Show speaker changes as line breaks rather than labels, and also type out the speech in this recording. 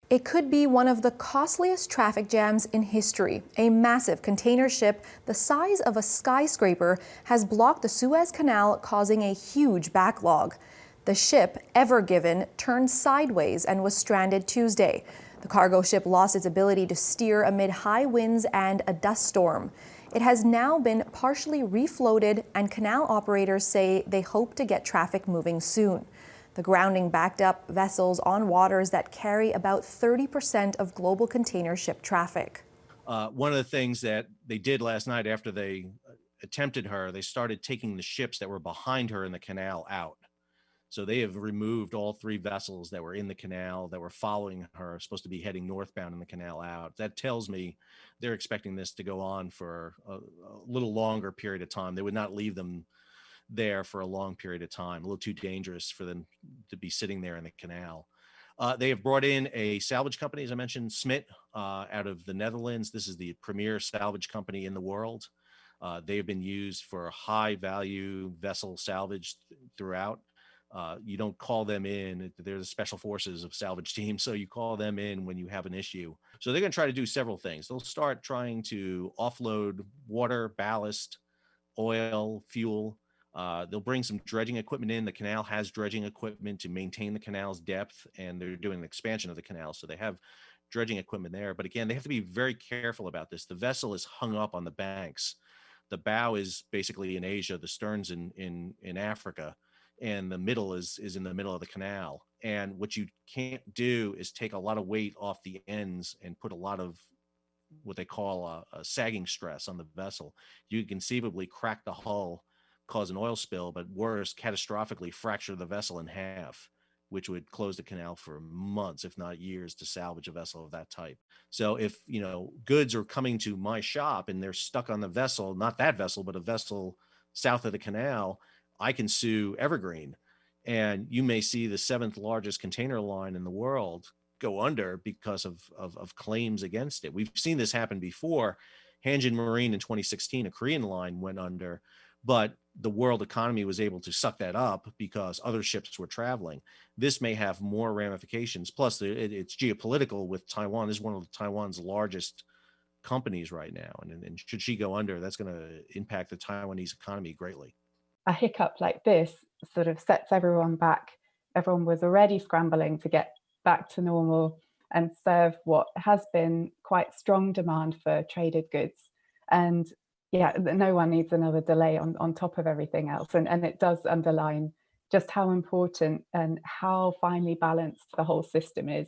It could be one of the costliest traffic jams in history. A massive container ship the size of a skyscraper has blocked the Suez Canal, causing a huge backlog. The ship, Ever Given, turned sideways and was stranded Tuesday. The cargo ship lost its ability to steer amid high winds and a dust storm. It has now been partially refloated, and canal operators say they hope to get traffic moving soon. The grounding backed up vessels on waters that carry about 30% of global container ship traffic.
One of the things that they did last night after they attempted her, they started taking the ships that were behind her in the canal out. So they have removed all three vessels that were in the canal that were following her, supposed to be heading northbound in the canal out. That tells me they're expecting this to go on for a little longer period of time. They would not leave them there for a long period of time, a little too dangerous for them to be sitting there in the canal. They have brought in a salvage company, as I mentioned, Smit, out of the Netherlands. This is the premier salvage company in the world. They have been used for high value vessel salvage throughout. You don't call them in. They're the special forces of salvage teams. So you call them in when you have an issue. So they're going to try to do several things. They'll start trying to offload water, ballast, oil, fuel. They'll bring some dredging equipment in. The canal has dredging equipment to maintain the canal's depth, and they're doing an expansion of the canal. So they have dredging equipment there. But again, they have to be very careful about this. The vessel is hung up on the banks. The bow is basically in Asia, the stern's in Africa, and the middle is in the middle of the canal. And what you can't do is take a lot of weight off the ends and put a lot of what they call a sagging stress on the vessel. You can conceivably crack the hull, cause an oil spill, but worse, catastrophically fracture the vessel in half, which would close the canal for months, if not years, to salvage a vessel of that type. So if, goods are coming to my shop and they're stuck on the vessel, not that vessel, but a vessel south of the canal, I can sue Evergreen. And you may see the seventh largest container line in the world go under because of claims against it. We've seen this happen before. Hanjin Marine in 2016, a Korean line, went under, but the world economy was able to suck that up because other ships were traveling. This may have more ramifications. Plus, it's geopolitical with Taiwan. This is one of Taiwan's largest companies right now. And should she go under, that's going to impact the Taiwanese economy greatly.
A hiccup like this sort of sets everyone back. Everyone was already scrambling to get back to normal and serve what has been quite strong demand for traded goods. And yeah, no one needs another delay on top of everything else. And it does underline just how important and how finely balanced the whole system is.